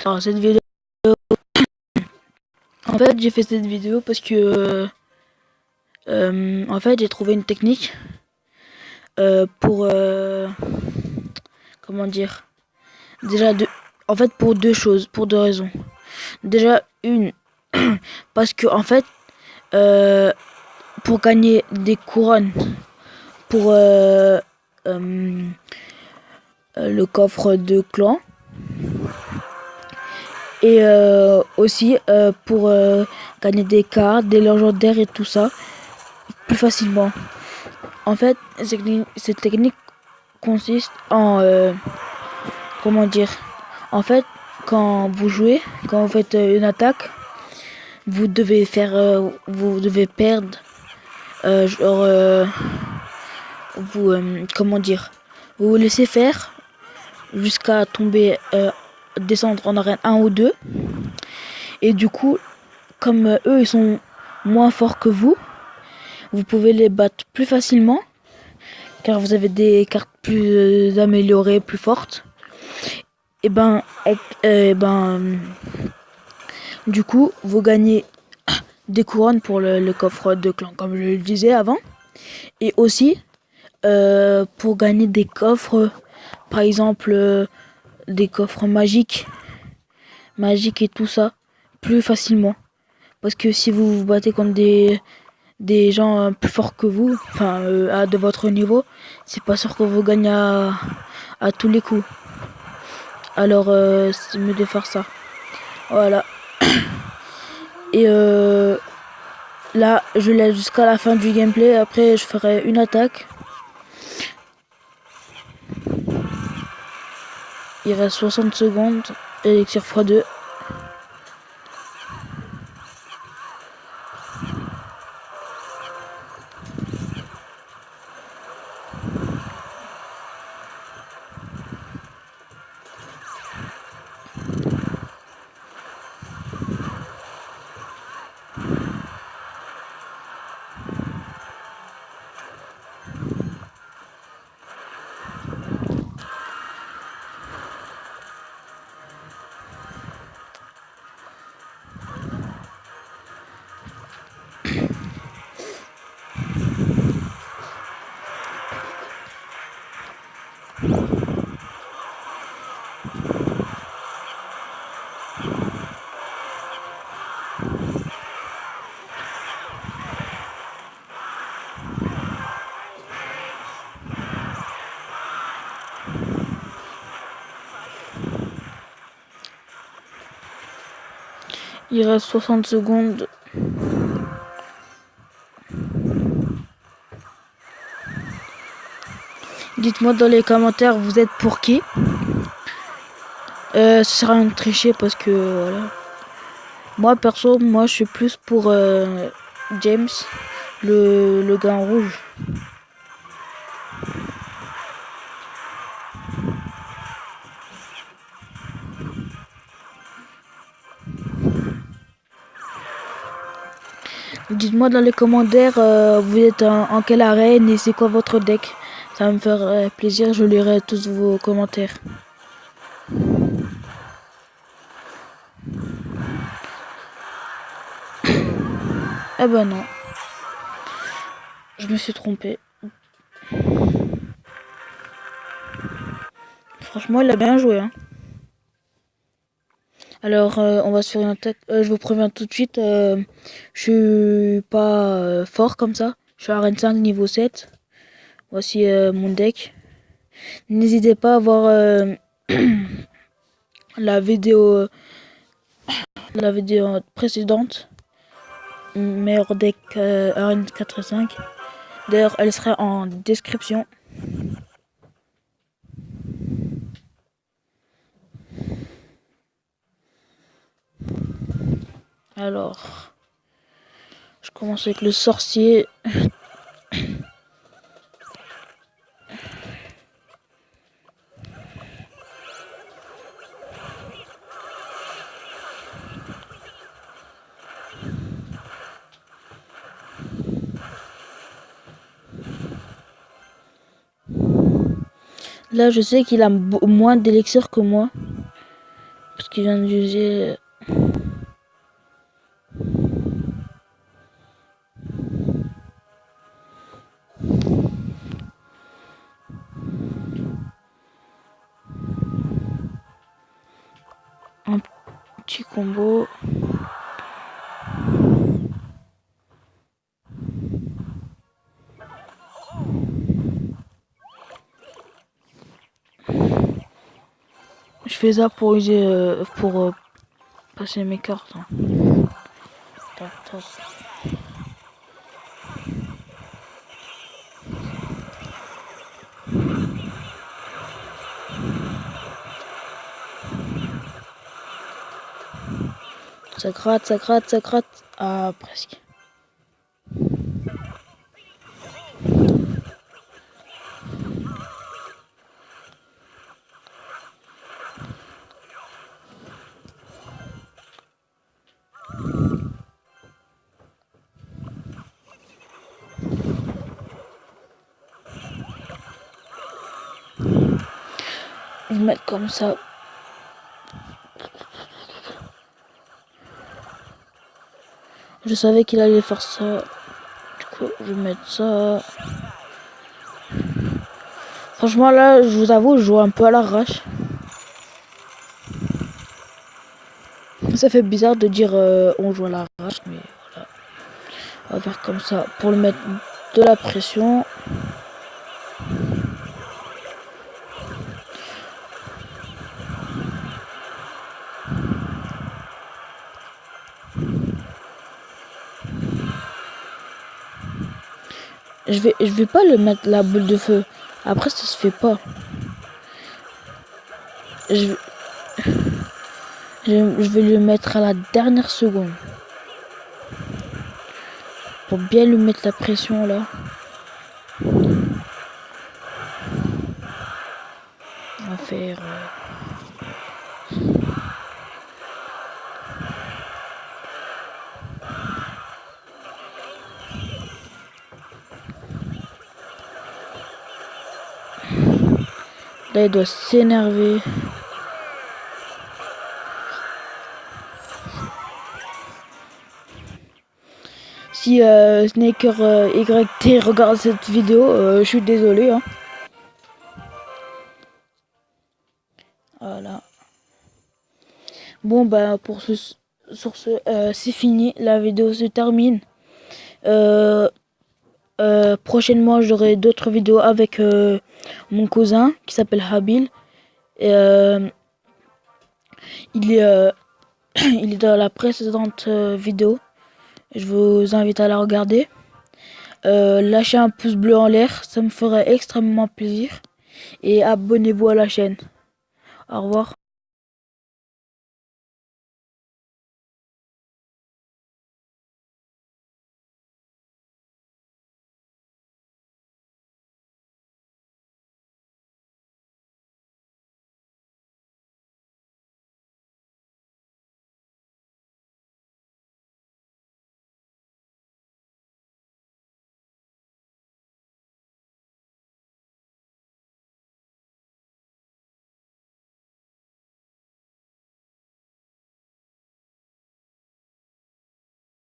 Alors cette vidéo, en fait j'ai fait cette vidéo parce que en fait j'ai trouvé une technique pour comment dire, déjà en fait pour deux choses, pour deux raisons. Déjà une parce que en fait pour gagner des couronnes pour le coffre de clan et aussi pour gagner des cartes, des légendaires et tout ça plus facilement. En fait, cette technique consiste en comment dire, en fait quand vous jouez, quand vous faites une attaque, vous devez perdre genre vous comment dire, vous vous laissez faire jusqu'à tomber descendre en arène 1 ou 2 et du coup comme eux ils sont moins forts que vous pouvez les battre plus facilement car vous avez des cartes plus améliorées, plus fortes. Et du coup vous gagnez des couronnes pour le coffre de clan comme je le disais avant, et aussi pour gagner des coffres, par exemple des coffres magiques et tout ça plus facilement, parce que si vous vous battez contre des gens plus forts que vous, enfin de votre niveau, c'est pas sûr que vous gagnez à tous les coups. Alors c'est mieux de faire ça. Voilà. Et là je laisse jusqu'à la fin du gameplay, après je ferai une attaque. Il reste 60 secondes, élixir x2. Il reste 60 secondes. Dites-moi dans les commentaires, vous êtes pour qui? Ça sert à rien de tricher parce que voilà. Moi perso, moi je suis plus pour James, le gars en rouge. Dites-moi dans les commentaires, vous êtes en quelle arène et c'est quoi votre deck? Ça va me faire plaisir, je lirai tous vos commentaires. Eh ben non. Je me suis trompé. Franchement, il a bien joué, hein. Alors, on va se faire une attaque. Je vous préviens tout de suite, je suis pas fort comme ça. Je suis à arène 5 niveau 7. Voici mon deck. N'hésitez pas à voir la vidéo précédente. Meilleur deck arène 4 et 5. D'ailleurs, elle sera en description. Alors, je commence avec le sorcier. Là, je sais qu'il a moins d'élixir que moi. Parce qui vient d'user. Un petit combo. Je fais ça pour user pour passer mes cartes. Hein. Tac, tac. Ça gratte, ça gratte, ça gratte. Ah, presque. Je vais mettre comme ça. Je savais qu'il allait faire ça. Du coup, je vais mettre ça. Franchement, là, je vous avoue, je joue un peu à l'arrache. Ça fait bizarre de dire on joue à l'arrache, mais voilà. On va faire comme ça pour lui mettre de la pression. Je vais pas le mettre la boule de feu. Après, ça se fait pas. Je vais le mettre à la dernière seconde. Pour bien lui mettre la pression là. On va faire... Là, il doit s'énerver. Si Snaker YT regarde cette vidéo, je suis désolé. Hein. Voilà. Bon, bah, sur ce, c'est fini. La vidéo se termine. Prochainement, j'aurai d'autres vidéos avec mon cousin qui s'appelle Habil. Et, il est, il est dans la précédente vidéo. Je vous invite à la regarder. Lâchez un pouce bleu en l'air, ça me ferait extrêmement plaisir. Et abonnez-vous à la chaîne. Au revoir.